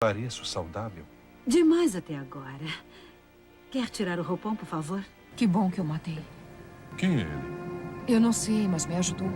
Pareço saudável? Demais até agora. Quer tirar o roupão, por favor? Que bom que eu matei. Quem é ele? Eu não sei, mas me ajudou.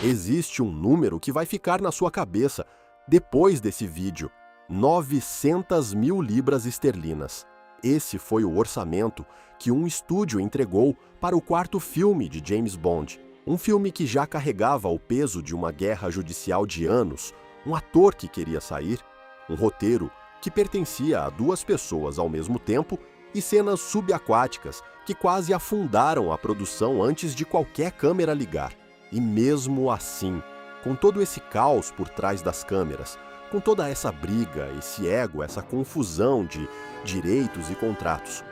Existe um número que vai ficar na sua cabeça depois desse vídeo: 900 mil libras esterlinas. Esse foi o orçamento que um estúdio entregou para o quarto filme de James Bond. Um filme que já carregava o peso de uma guerra judicial de anos, um ator que queria sair, um roteiro que pertencia a duas pessoas ao mesmo tempo e cenas subaquáticas que quase afundaram a produção antes de qualquer câmera ligar. E mesmo assim, com todo esse caos por trás das câmeras, com toda essa briga, esse ego, essa confusão de direitos e contratos,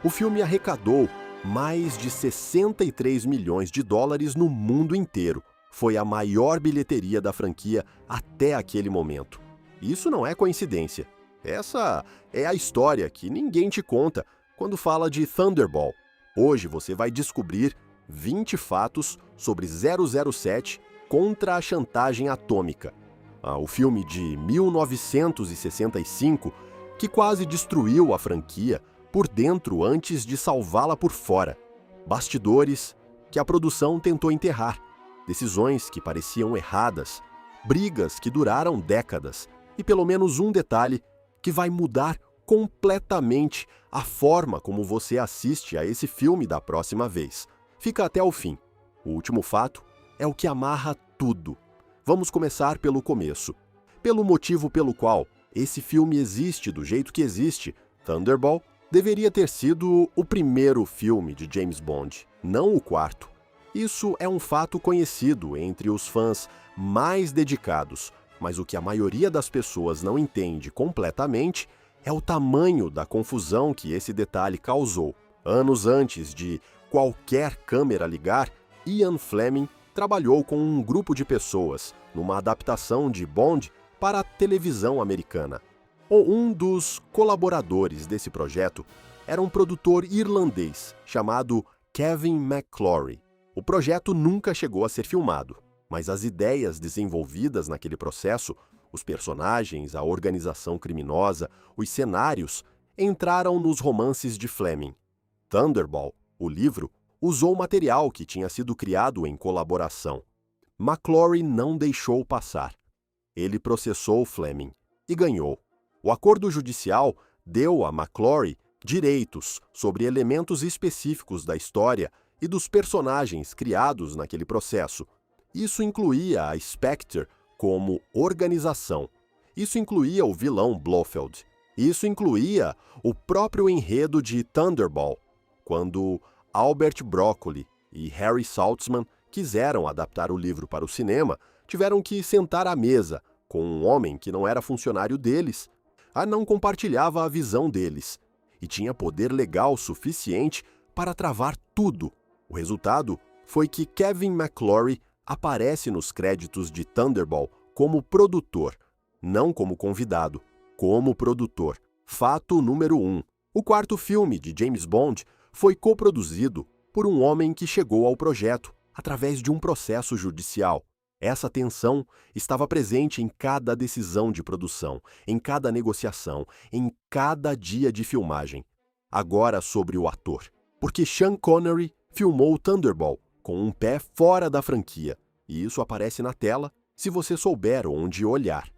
o filme arrecadou mais de 63 milhões de dólares no mundo inteiro. Foi a maior bilheteria da franquia até aquele momento. Isso não é coincidência. Essa é a história que ninguém te conta quando fala de Thunderball. Hoje você vai descobrir 20 fatos sobre 007 contra a chantagem atômica. O filme de 1965 que quase destruiu a franquia por dentro antes de salvá-la por fora. Bastidores que a produção tentou enterrar. Decisões que pareciam erradas. Brigas que duraram décadas. E pelo menos um detalhe que vai mudar completamente a forma como você assiste a esse filme da próxima vez. Fica até o fim. O último fato é o que amarra tudo. Vamos começar pelo começo. Pelo motivo pelo qual esse filme existe do jeito que existe, Thunderball deveria ter sido o primeiro filme de James Bond, não o quarto. Isso é um fato conhecido entre os fãs mais dedicados, mas o que a maioria das pessoas não entende completamente é o tamanho da confusão que esse detalhe causou. Anos antes de qualquer câmera ligar, Ian Fleming trabalhou com um grupo de pessoas numa adaptação de Bond para a televisão americana. Um dos colaboradores desse projeto era um produtor irlandês chamado Kevin McClory. O projeto nunca chegou a ser filmado, mas as ideias desenvolvidas naquele processo, os personagens, a organização criminosa, os cenários, entraram nos romances de Fleming. Thunderball, o livro, usou material que tinha sido criado em colaboração. McClory não deixou passar. Ele processou Fleming e ganhou. O acordo judicial deu a McClory direitos sobre elementos específicos da história e dos personagens criados naquele processo. Isso incluía a Spectre como organização. Isso incluía o vilão Blofeld. Isso incluía o próprio enredo de Thunderball, quando Albert Broccoli e Harry Saltzman quiseram adaptar o livro para o cinema, tiveram que sentar à mesa com um homem que não era funcionário deles, não compartilhava a visão deles e tinha poder legal suficiente para travar tudo. O resultado foi que Kevin McClory aparece nos créditos de Thunderball como produtor, não como convidado, como produtor. Fato número 1. O quarto filme de James Bond foi coproduzido por um homem que chegou ao projeto através de um processo judicial. Essa tensão estava presente em cada decisão de produção, em cada negociação, em cada dia de filmagem. Agora sobre o ator. Porque Sean Connery filmou Thunderball com um pé fora da franquia, e isso aparece na tela se você souber onde olhar.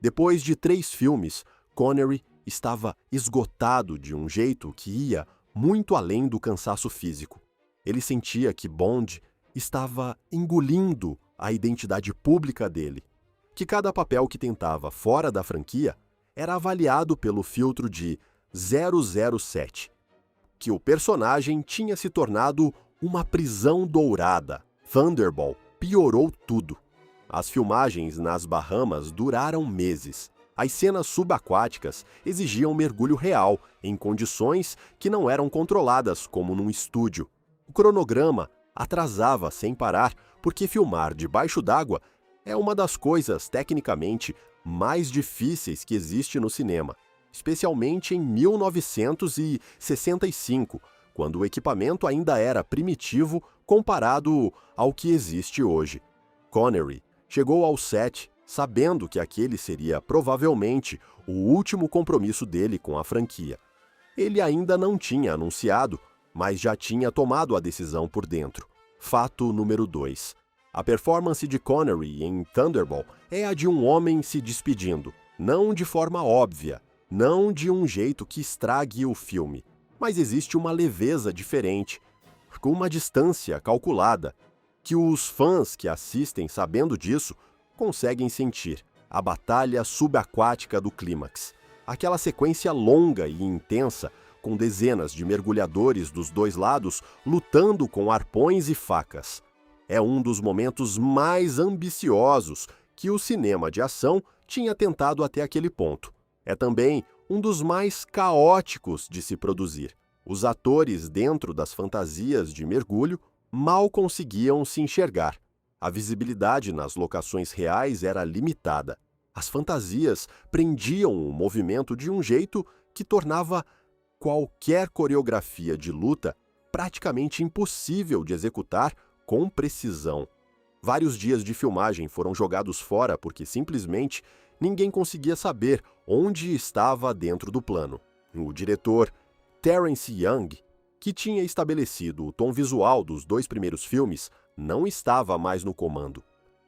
Depois de 3 filmes, Connery estava esgotado de um jeito que ia muito além do cansaço físico. Ele sentia que Bond estava engolindo a identidade pública dele, que cada papel que tentava fora da franquia era avaliado pelo filtro de 007, que o personagem tinha se tornado uma prisão dourada. Thunderball piorou tudo. As filmagens nas Bahamas duraram meses. As cenas subaquáticas exigiam mergulho real, em condições que não eram controladas como num estúdio. O cronograma atrasava sem parar, porque filmar debaixo d'água é uma das coisas tecnicamente mais difíceis que existe no cinema, especialmente em 1965, quando o equipamento ainda era primitivo comparado ao que existe hoje. Connery chegou ao set sabendo que aquele seria provavelmente o último compromisso dele com a franquia. Ele ainda não tinha anunciado, mas já tinha tomado a decisão por dentro. Fato número 2. A performance de Connery em Thunderball é a de um homem se despedindo, não de forma óbvia, não de um jeito que estrague o filme, mas existe uma leveza diferente, com uma distância calculada, que os fãs que assistem sabendo disso conseguem sentir. A batalha subaquática do clímax, aquela sequência longa e intensa, com dezenas de mergulhadores dos dois lados lutando com arpões e facas. É um dos momentos mais ambiciosos que o cinema de ação tinha tentado até aquele ponto. É também um dos mais caóticos de se produzir. Os atores dentro das fantasias de mergulho mal conseguiam se enxergar. A visibilidade nas locações reais era limitada. As fantasias prendiam o movimento de um jeito que tornava qualquer coreografia de luta praticamente impossível de executar com precisão. Vários dias de filmagem foram jogados fora porque simplesmente ninguém conseguia saber onde estava dentro do plano. O diretor Terence Young, que tinha estabelecido o tom visual dos 2 primeiros filmes, não estava mais no comando.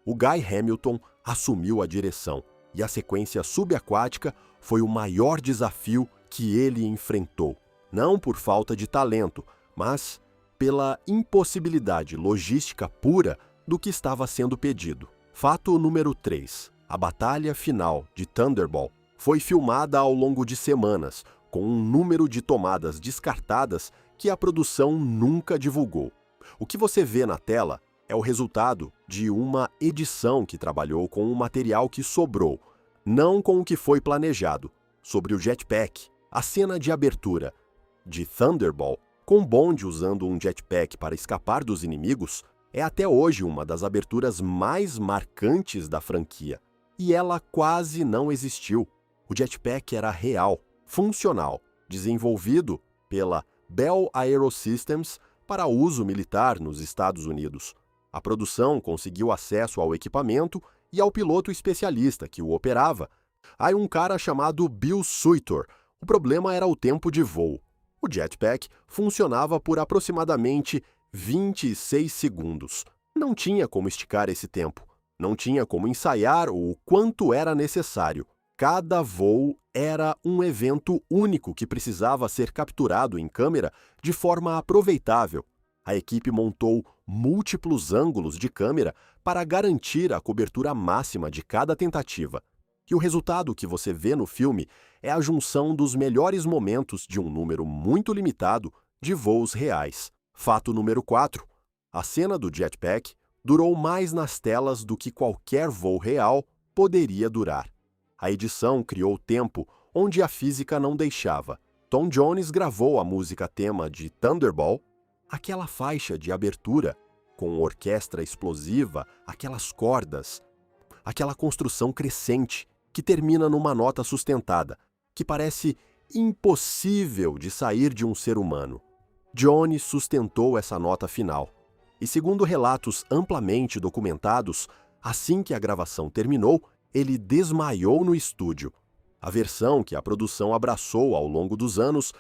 O Guy Hamilton assumiu a direção, e a sequência subaquática foi o maior desafio que ele enfrentou. Não por falta de talento, mas pela impossibilidade logística pura do que estava sendo pedido. Fato número 3. A batalha final de Thunderball foi filmada ao longo de semanas, com um número de tomadas descartadas que a produção nunca divulgou. O que você vê na tela é o resultado de uma edição que trabalhou com o material que sobrou, não com o que foi planejado. Sobre o jetpack, a cena de abertura de Thunderball, com Bond usando um jetpack para escapar dos inimigos, é até hoje uma das aberturas mais marcantes da franquia. E ela quase não existiu. O jetpack era real, funcional, desenvolvido pela Bell Aerosystems para uso militar nos Estados Unidos. A produção conseguiu acesso ao equipamento e ao piloto especialista que o operava. Há um cara chamado Bill Suitor. O problema era o tempo de voo. O jetpack funcionava por aproximadamente 26 segundos. Não tinha como esticar esse tempo. Não tinha como ensaiar o quanto era necessário. Cada voo era um evento único que precisava ser capturado em câmera de forma aproveitável. A equipe montou múltiplos ângulos de câmera para garantir a cobertura máxima de cada tentativa. E o resultado que você vê no filme é a junção dos melhores momentos de um número muito limitado de voos reais. Fato número 4. A cena do jetpack durou mais nas telas do que qualquer voo real poderia durar. A edição criou tempo onde a física não deixava. Tom Jones gravou a música tema de Thunderball, aquela faixa de abertura com orquestra explosiva, aquelas cordas, aquela construção crescente que termina numa nota sustentada, que parece impossível de sair de um ser humano. Jones sustentou essa nota final. E segundo relatos amplamente documentados, assim que a gravação terminou, ele desmaiou no estúdio. A versão que a produção abraçou ao longo dos anos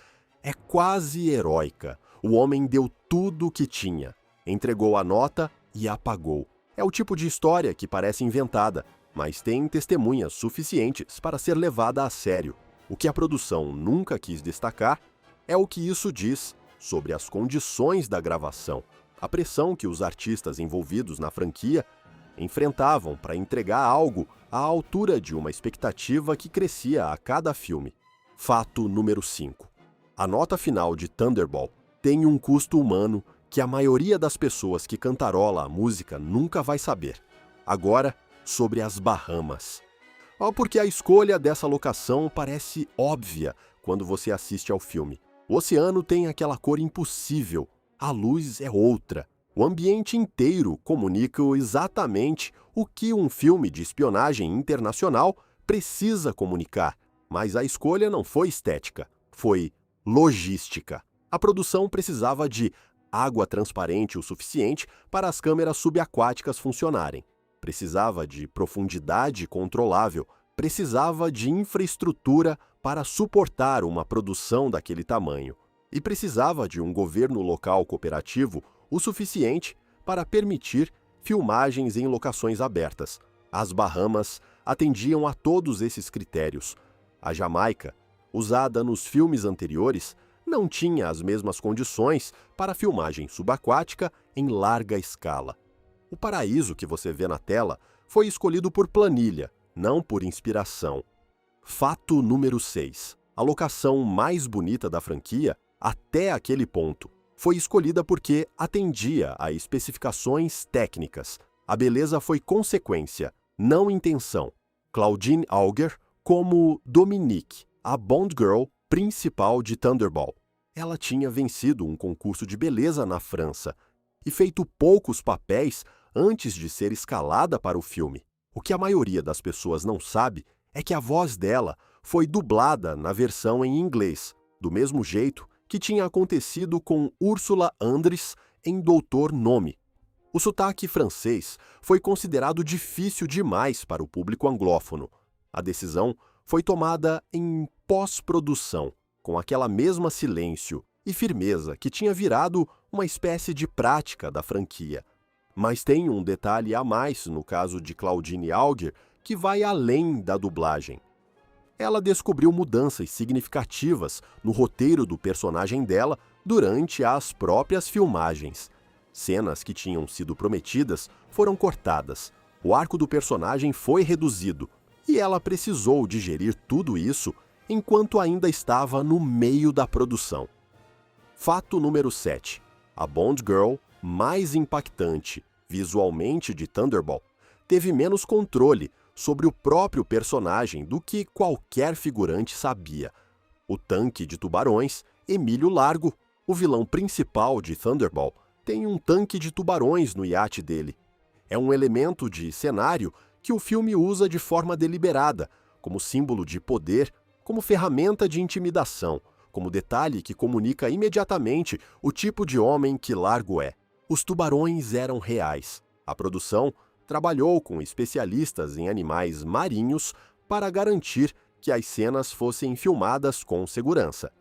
é quase heróica. O homem deu tudo o que tinha, entregou a nota e apagou. É o tipo de história que parece inventada, mas tem testemunhas suficientes para ser levada a sério. O que a produção nunca quis destacar é o que isso diz sobre as condições da gravação, a pressão que os artistas envolvidos na franquia enfrentavam para entregar algo à altura de uma expectativa que crescia a cada filme. Fato número 5. A nota final de Thunderball tem um custo humano que a maioria das pessoas que cantarola a música nunca vai saber. Agora, sobre as Bahamas. Porque a escolha dessa locação parece óbvia quando você assiste ao filme. O oceano tem aquela cor impossível, a luz é outra. O ambiente inteiro comunica exatamente o que um filme de espionagem internacional precisa comunicar, mas a escolha não foi estética, foi logística. A produção precisava de água transparente o suficiente para as câmeras subaquáticas funcionarem. precisava de profundidade controlável, precisava de infraestrutura para suportar uma produção daquele tamanho e precisava de um governo local cooperativo o suficiente para permitir filmagens em locações abertas. As Bahamas atendiam a todos esses critérios. A Jamaica, usada nos filmes anteriores, não tinha as mesmas condições para filmagem subaquática em larga escala. O paraíso que você vê na tela foi escolhido por planilha, não por inspiração. Fato número 6. A locação mais bonita da franquia, até aquele ponto, foi escolhida porque atendia a especificações técnicas. A beleza foi consequência, não intenção. Claudine Auger como Dominique, a Bond Girl principal de Thunderball. Ela tinha vencido um concurso de beleza na França e feito poucos papéis antes de ser escalada para o filme. O que a maioria das pessoas não sabe é que a voz dela foi dublada na versão em inglês, do mesmo jeito que tinha acontecido com Ursula Andress em Doutor Nome. O sotaque francês foi considerado difícil demais para o público anglófono. A decisão foi tomada em pós-produção, com aquela mesma silêncio e firmeza que tinha virado uma espécie de prática da franquia. Mas tem um detalhe a mais no caso de Claudine Auger que vai além da dublagem. Ela descobriu mudanças significativas no roteiro do personagem dela durante as próprias filmagens. Cenas que tinham sido prometidas foram cortadas, o arco do personagem foi reduzido e ela precisou digerir tudo isso enquanto ainda estava no meio da produção. Fato número 7. A Bond Girl mais impactante visualmente de Thunderball teve menos controle sobre o próprio personagem do que qualquer figurante sabia. O tanque de tubarões, Emílio Largo, o vilão principal de Thunderball, tem um tanque de tubarões no iate dele. É um elemento de cenário que o filme usa de forma deliberada, como símbolo de poder, como ferramenta de intimidação, como detalhe que comunica imediatamente o tipo de homem que Largo é. Os tubarões eram reais. A produção trabalhou com especialistas em animais marinhos para garantir que as cenas fossem filmadas com segurança.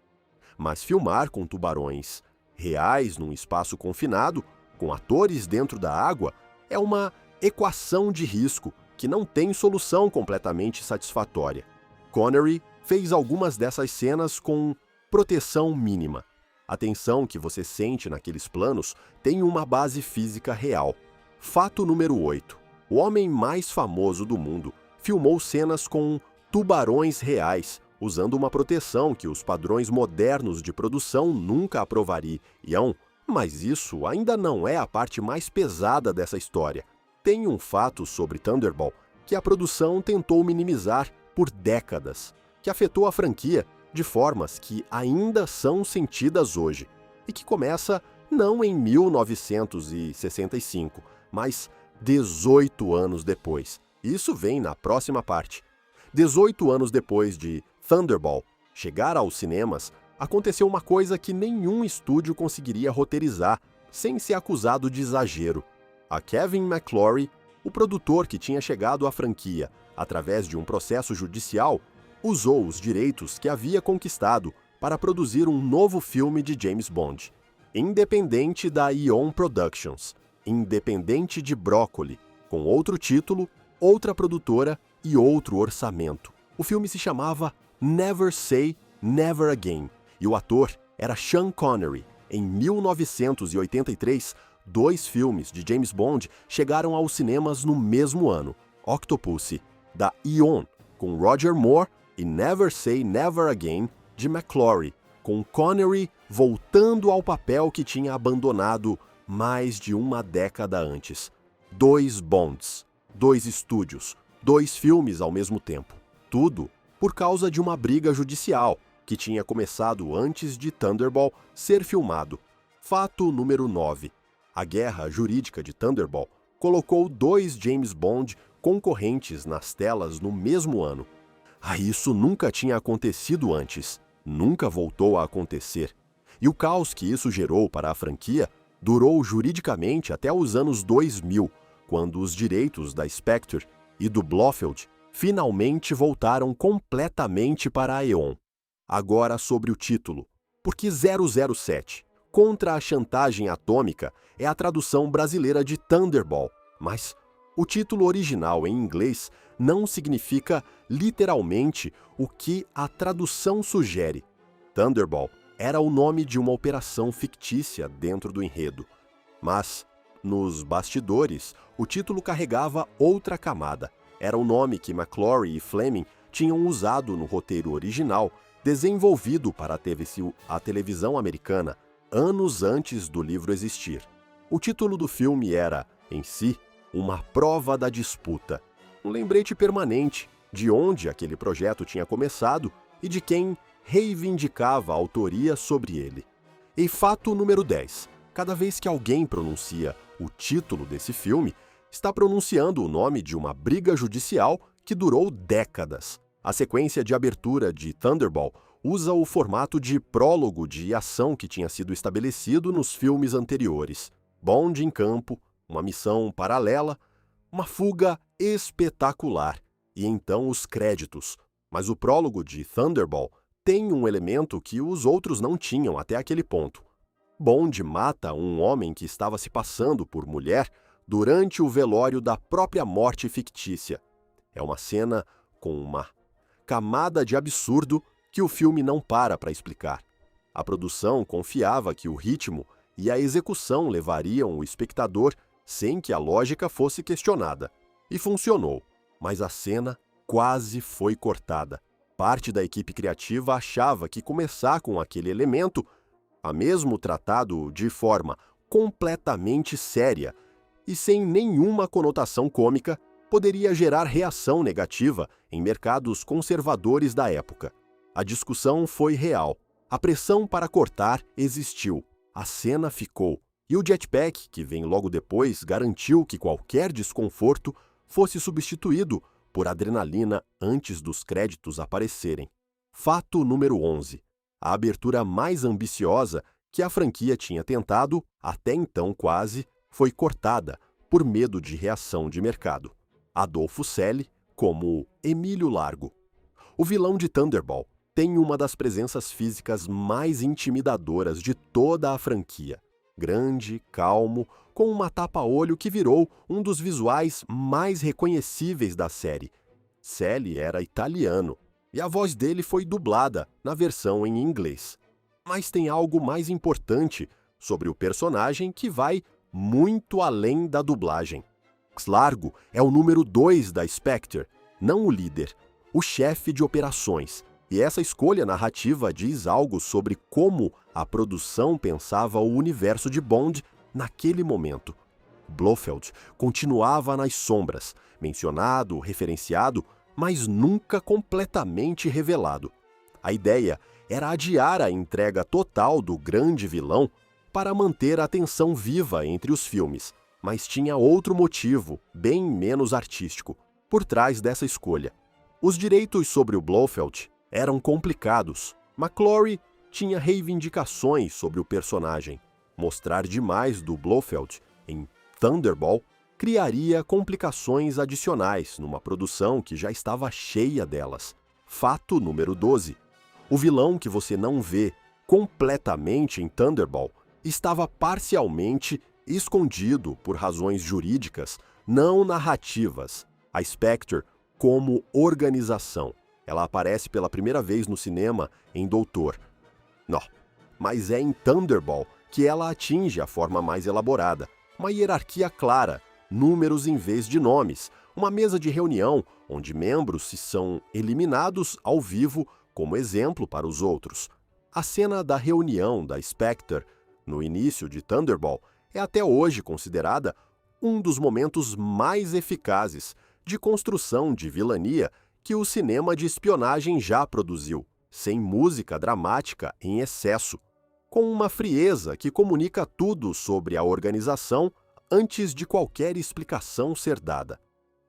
Mas filmar com tubarões reais num espaço confinado, com atores dentro da água, é uma equação de risco que não tem solução completamente satisfatória. Connery fez algumas dessas cenas com proteção mínima. A tensão que você sente naqueles planos tem uma base física real. Fato número 8. O homem mais famoso do mundo filmou cenas com tubarões reais, usando uma proteção que os padrões modernos de produção nunca aprovariam, mas isso ainda não é a parte mais pesada dessa história. Tem um fato sobre Thunderball que a produção tentou minimizar por décadas, que afetou a franquia de formas que ainda são sentidas hoje, e que começa não em 1965, mas 18 anos depois. Isso vem na próxima parte. 18 anos depois de Thunderball chegar aos cinemas, aconteceu uma coisa que nenhum estúdio conseguiria roteirizar sem ser acusado de exagero. A Kevin McClory, o produtor que tinha chegado à franquia através de um processo judicial, usou os direitos que havia conquistado para produzir um novo filme de James Bond, independente da Eon Productions, independente de Broccoli, com outro título, outra produtora e outro orçamento. O filme se chamava Never Say Never Again e o ator era Sean Connery. Em 1983, 2 filmes de James Bond chegaram aos cinemas no mesmo ano: Octopussy, da Eon, com Roger Moore, e Never Say Never Again, de McClory, com Connery voltando ao papel que tinha abandonado mais de uma década antes. 2 Bonds, 2 estúdios, 2 filmes ao mesmo tempo. Tudo por causa de uma briga judicial que tinha começado antes de Thunderball ser filmado. Fato número 9. A guerra jurídica de Thunderball colocou 2 James Bond concorrentes nas telas no mesmo ano. Isso nunca tinha acontecido antes, nunca voltou a acontecer. E o caos que isso gerou para a franquia durou juridicamente até os anos 2000, quando os direitos da Spectre e do Blofeld finalmente voltaram completamente para a Eon. Agora sobre o título. Porque 007, Contra a Chantagem Atômica, é a tradução brasileira de Thunderball, mas o título original em inglês não significa literalmente o que a tradução sugere. Thunderball era o nome de uma operação fictícia dentro do enredo, mas nos bastidores o título carregava outra camada. Era o nome que McClory e Fleming tinham usado no roteiro original, desenvolvido para a televisão americana, anos antes do livro existir. O título do filme era, em si, uma prova da disputa, um lembrete permanente de onde aquele projeto tinha começado e de quem reivindicava a autoria sobre ele. E fato número 10. Cada vez que alguém pronuncia o título desse filme, está pronunciando o nome de uma briga judicial que durou décadas. A sequência de abertura de Thunderball usa o formato de prólogo de ação que tinha sido estabelecido nos filmes anteriores. Bond em campo, uma missão paralela, uma fuga espetacular, e então os créditos. Mas o prólogo de Thunderball tem um elemento que os outros não tinham até aquele ponto. Bond mata um homem que estava se passando por mulher durante o velório da própria morte fictícia. É uma cena com uma camada de absurdo que o filme não para explicar. A produção confiava que o ritmo e a execução levariam o espectador sem que a lógica fosse questionada. E funcionou, mas a cena quase foi cortada. Parte da equipe criativa achava que começar com aquele elemento, a mesmo tratado de forma completamente séria e sem nenhuma conotação cômica, poderia gerar reação negativa em mercados conservadores da época. A discussão foi real. A pressão para cortar existiu. A cena ficou. E o jetpack, que vem logo depois, garantiu que qualquer desconforto fosse substituído por adrenalina antes dos créditos aparecerem. Fato número 11. A abertura mais ambiciosa que a franquia tinha tentado, até então quase, foi cortada por medo de reação de mercado. Adolfo Celi como Emílio Largo. O vilão de Thunderball tem uma das presenças físicas mais intimidadoras de toda a franquia. Grande, calmo, com uma tapa-olho que virou um dos visuais mais reconhecíveis da série. Celi era italiano e a voz dele foi dublada na versão em inglês. Mas tem algo mais importante sobre o personagem que vai muito além da dublagem. Largo é o número 2 da Spectre, não o líder, o chefe de operações. E essa escolha narrativa diz algo sobre como a produção pensava o universo de Bond naquele momento. Blofeld continuava nas sombras, mencionado, referenciado, mas nunca completamente revelado. A ideia era adiar a entrega total do grande vilão para manter a tensão viva entre os filmes, mas tinha outro motivo, bem menos artístico, por trás dessa escolha. Os direitos sobre o Blofeld eram complicados. McClory tinha reivindicações sobre o personagem. Mostrar demais do Blofeld em Thunderball criaria complicações adicionais numa produção que já estava cheia delas. Fato número 12. O vilão que você não vê completamente em Thunderball estava parcialmente escondido por razões jurídicas, não narrativas. A Spectre como organização. Ela aparece pela primeira vez no cinema em Doutor. Não, mas é em Thunderball que ela atinge a forma mais elaborada. Uma hierarquia clara, números em vez de nomes, uma mesa de reunião onde membros se são eliminados ao vivo como exemplo para os outros. A cena da reunião da Spectre, no início de Thunderball, é até hoje considerada um dos momentos mais eficazes de construção de vilania que o cinema de espionagem já produziu, sem música dramática em excesso, com uma frieza que comunica tudo sobre a organização antes de qualquer explicação ser dada.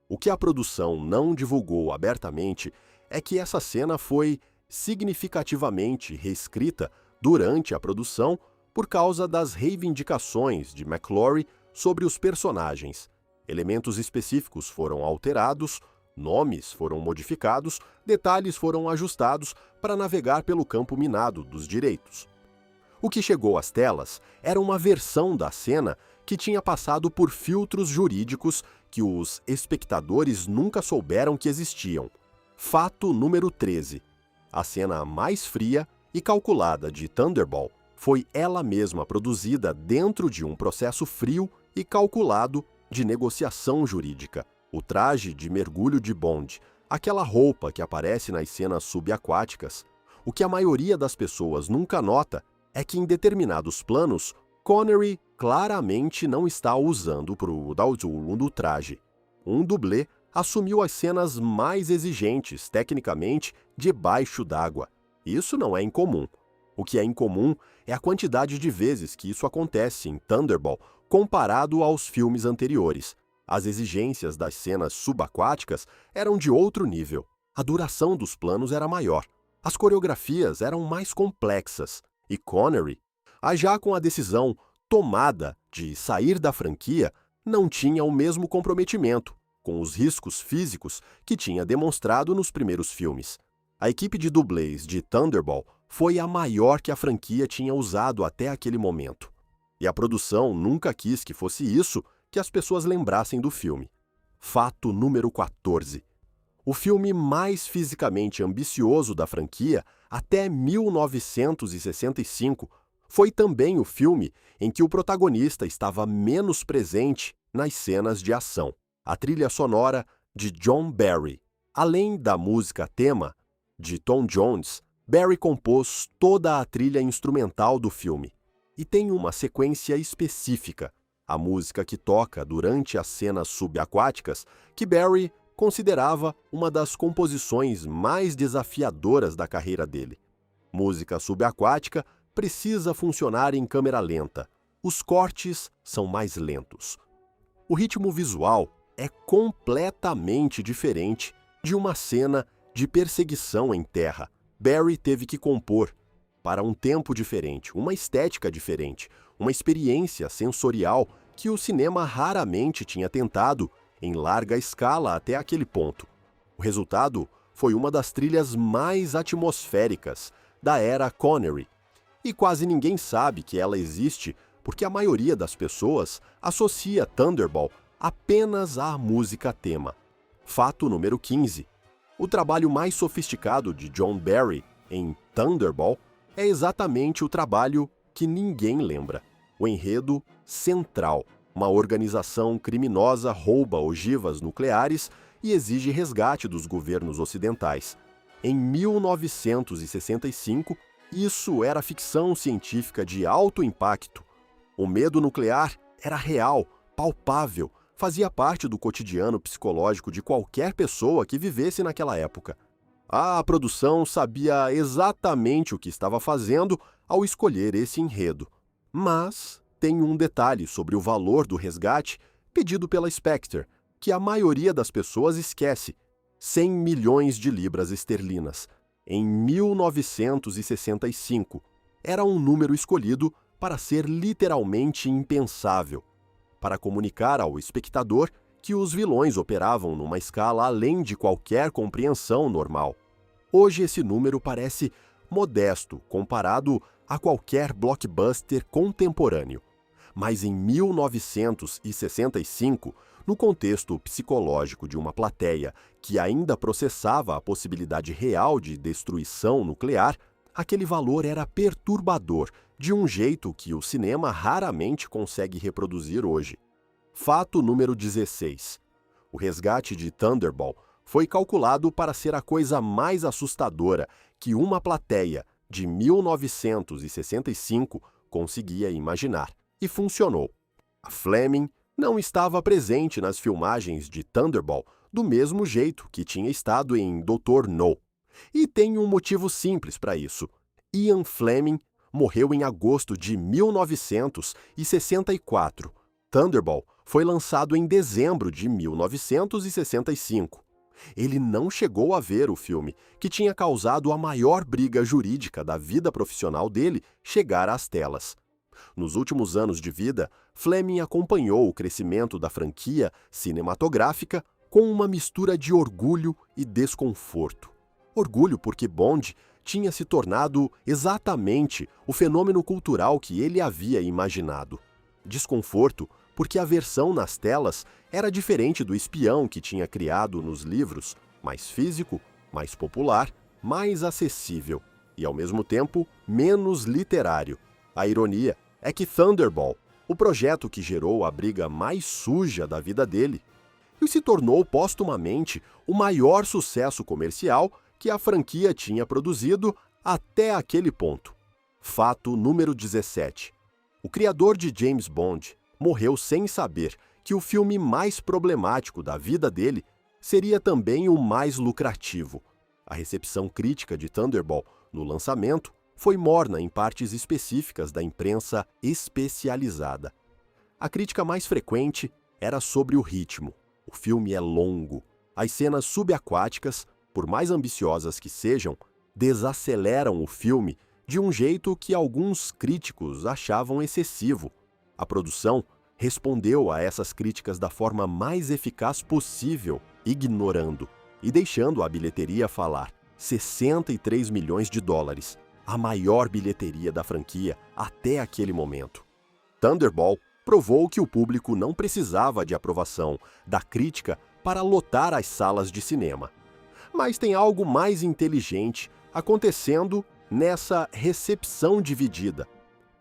O que a produção não divulgou abertamente é que essa cena foi significativamente reescrita durante a produção por causa das reivindicações de McClory sobre os personagens. Elementos específicos foram alterados, nomes foram modificados, detalhes foram ajustados para navegar pelo campo minado dos direitos. O que chegou às telas era uma versão da cena que tinha passado por filtros jurídicos que os espectadores nunca souberam que existiam. Fato número 13. A cena mais fria e calculada de Thunderball foi ela mesma produzida dentro de um processo frio e calculado de negociação jurídica. O traje de mergulho de Bond, aquela roupa que aparece nas cenas subaquáticas, o que a maioria das pessoas nunca nota é que em determinados planos, Connery claramente não está usando do traje. Um dublê assumiu as cenas mais exigentes, tecnicamente, debaixo d'água. Isso não é incomum. O que é incomum é a quantidade de vezes que isso acontece em Thunderball comparado aos filmes anteriores. As exigências das cenas subaquáticas eram de outro nível. A duração dos planos era maior. As coreografias eram mais complexas. E Connery, já com a decisão tomada de sair da franquia, não tinha o mesmo comprometimento com os riscos físicos que tinha demonstrado nos primeiros filmes. A equipe de dublês de Thunderball foi a maior que a franquia tinha usado até aquele momento. E a produção nunca quis que fosse isso que as pessoas lembrassem do filme. Fato número 14. O filme mais fisicamente ambicioso da franquia até 1965 foi também o filme em que o protagonista estava menos presente nas cenas de ação. A trilha sonora de John Barry. Além da música tema de Tom Jones, Barry compôs toda a trilha instrumental do filme. E tem uma sequência específica, a música que toca durante as cenas subaquáticas, que Barry considerava uma das composições mais desafiadoras da carreira dele. Música subaquática precisa funcionar em câmera lenta. Os cortes são mais lentos. O ritmo visual é completamente diferente de uma cena de perseguição em terra. Barry teve que compor para um tempo diferente, uma estética diferente, uma experiência sensorial que o cinema raramente tinha tentado em larga escala até aquele ponto. O resultado foi uma das trilhas mais atmosféricas da era Connery. E quase ninguém sabe que ela existe porque a maioria das pessoas associa Thunderball apenas à música tema. Fato número 15. O trabalho mais sofisticado de John Barry em Thunderball é exatamente o trabalho que ninguém lembra. O enredo central. Uma organização criminosa rouba ogivas nucleares e exige resgate dos governos ocidentais. Em 1965, isso era ficção científica de alto impacto. O medo nuclear era real, palpável, fazia parte do cotidiano psicológico de qualquer pessoa que vivesse naquela época. A produção sabia exatamente o que estava fazendo ao escolher esse enredo. Mas tem um detalhe sobre o valor do resgate pedido pela Spectre, que a maioria das pessoas esquece: 100 milhões de libras esterlinas. Em 1965, era um número escolhido para ser literalmente impensável, para comunicar ao espectador que os vilões operavam numa escala além de qualquer compreensão normal. Hoje esse número parece modesto comparado a qualquer blockbuster contemporâneo. Mas em 1965, no contexto psicológico de uma plateia que ainda processava a possibilidade real de destruição nuclear, aquele valor era perturbador, de um jeito que o cinema raramente consegue reproduzir hoje. Fato número 16. O resgate de Thunderball foi calculado para ser a coisa mais assustadora que uma plateia de 1965 conseguia imaginar. E funcionou. A Fleming não estava presente nas filmagens de Thunderball do mesmo jeito que tinha estado em Dr. No. E tem um motivo simples para isso. Ian Fleming morreu em agosto de 1964. Thunderball foi lançado em dezembro de 1965. Ele não chegou a ver o filme, que tinha causado a maior briga jurídica da vida profissional dele chegar às telas. Nos últimos anos de vida, Fleming acompanhou o crescimento da franquia cinematográfica com uma mistura de orgulho e desconforto. Orgulho porque Bond tinha se tornado exatamente o fenômeno cultural que ele havia imaginado. Desconforto porque a versão nas telas era diferente do espião que tinha criado nos livros, mais físico, mais popular, mais acessível e, ao mesmo tempo, menos literário. A ironia é que Thunderball, o projeto que gerou a briga mais suja da vida dele, e se tornou póstumamente o maior sucesso comercial que a franquia tinha produzido até aquele ponto. Fato número 17. O criador de James Bond morreu sem saber que o filme mais problemático da vida dele seria também o mais lucrativo. A recepção crítica de Thunderball no lançamento foi morna em partes específicas da imprensa especializada. A crítica mais frequente era sobre o ritmo. O filme é longo. As cenas subaquáticas, por mais ambiciosas que sejam, desaceleram o filme de um jeito que alguns críticos achavam excessivo. A produção respondeu a essas críticas da forma mais eficaz possível, ignorando e deixando a bilheteria falar. 63 milhões de dólares, a maior bilheteria da franquia até aquele momento. Thunderball provou que o público não precisava de aprovação da crítica para lotar as salas de cinema. Mas tem algo mais inteligente acontecendo nessa recepção dividida.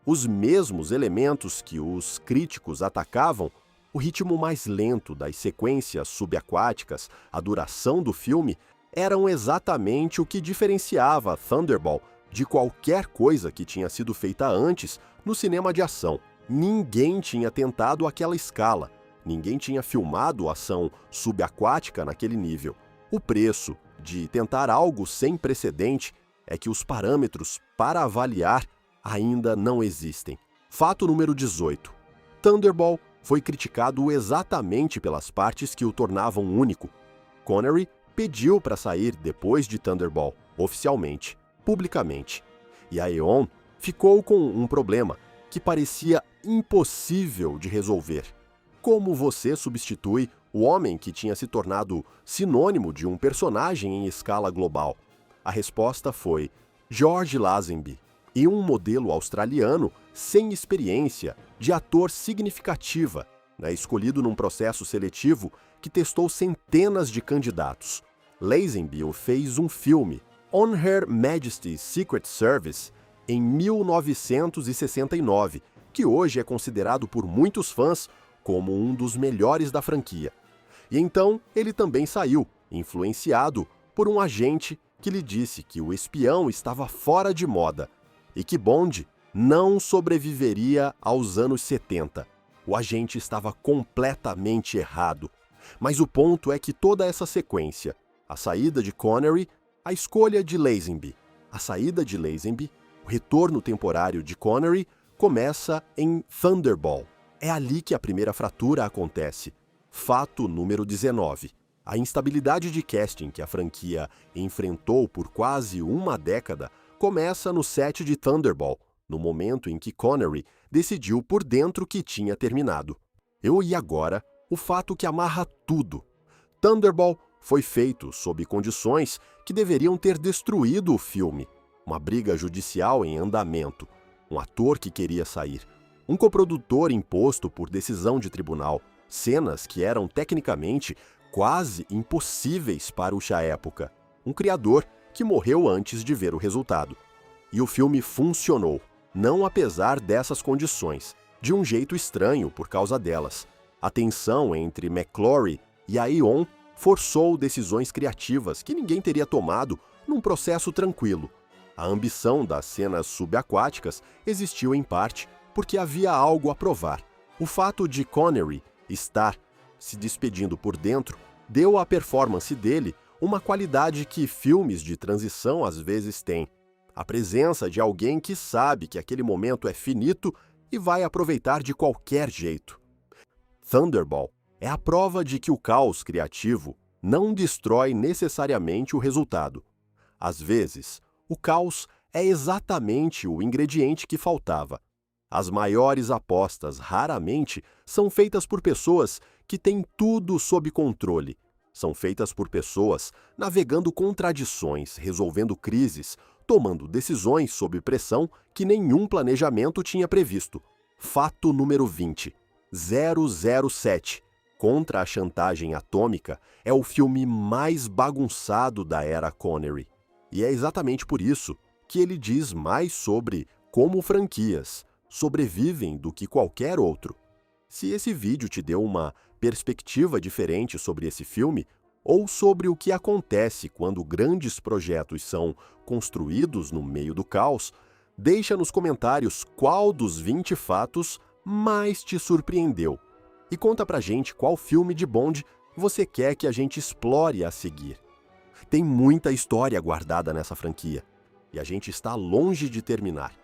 Os mesmos elementos que os críticos atacavam, o ritmo mais lento das sequências subaquáticas, a duração do filme, eram exatamente o que diferenciava Thunderball de qualquer coisa que tinha sido feita antes no cinema de ação. Ninguém tinha tentado aquela escala, ninguém tinha filmado ação subaquática naquele nível. O preço de tentar algo sem precedente é que os parâmetros para avaliar ainda não existem. Fato número 18. Thunderball foi criticado exatamente pelas partes que o tornavam único. Connery pediu para sair depois de Thunderball, oficialmente, publicamente. E a Eon ficou com um problema que parecia impossível de resolver. Como você substitui o homem que tinha se tornado sinônimo de um personagem em escala global? A resposta foi George Lazenby, e um modelo australiano sem experiência de ator significativa, escolhido num processo seletivo que testou centenas de candidatos. Lazenby fez um filme, On Her Majesty's Secret Service, em 1969, que hoje é considerado por muitos fãs como um dos melhores da franquia. E então ele também saiu, influenciado por um agente que lhe disse que o espião estava fora de moda e que Bond não sobreviveria aos anos 70. O agente estava completamente errado. Mas o ponto é que toda essa sequência, a saída de Connery, a escolha de Lazenby, a saída de Lazenby, o retorno temporário de Connery, começa em Thunderball. É ali que a primeira fratura acontece. Fato número 19. A instabilidade de casting que a franquia enfrentou por quase uma década começa no set de Thunderball, no momento em que Connery decidiu por dentro que tinha terminado. E agora, o fato que amarra tudo. Thunderball foi feito sob condições que deveriam ter destruído o filme. Uma briga judicial em andamento, um ator que queria sair, um coprodutor imposto por decisão de tribunal, cenas que eram tecnicamente quase impossíveis para a época, um criador que morreu antes de ver o resultado. E o filme funcionou, não apesar dessas condições, de um jeito estranho por causa delas. A tensão entre McClory e a Eon forçou decisões criativas que ninguém teria tomado num processo tranquilo. A ambição das cenas subaquáticas existiu em parte porque havia algo a provar. O fato de Connery estar se despedindo por dentro deu à performance dele uma qualidade que filmes de transição às vezes têm. A presença de alguém que sabe que aquele momento é finito e vai aproveitar de qualquer jeito. Thunderball é a prova de que o caos criativo não destrói necessariamente o resultado. Às vezes, o caos é exatamente o ingrediente que faltava. As maiores apostas, raramente, são feitas por pessoas que têm tudo sob controle. São feitas por pessoas navegando contradições, resolvendo crises, tomando decisões sob pressão que nenhum planejamento tinha previsto. Fato número 20. 007. Contra a Chantagem Atômica é o filme mais bagunçado da era Connery. E é exatamente por isso que ele diz mais sobre como franquias sobrevivem do que qualquer outro. Se esse vídeo te deu uma perspectiva diferente sobre esse filme, ou sobre o que acontece quando grandes projetos são construídos no meio do caos, deixa nos comentários qual dos 20 fatos mais te surpreendeu. E conta pra gente qual filme de Bond você quer que a gente explore a seguir. Tem muita história guardada nessa franquia, e a gente está longe de terminar.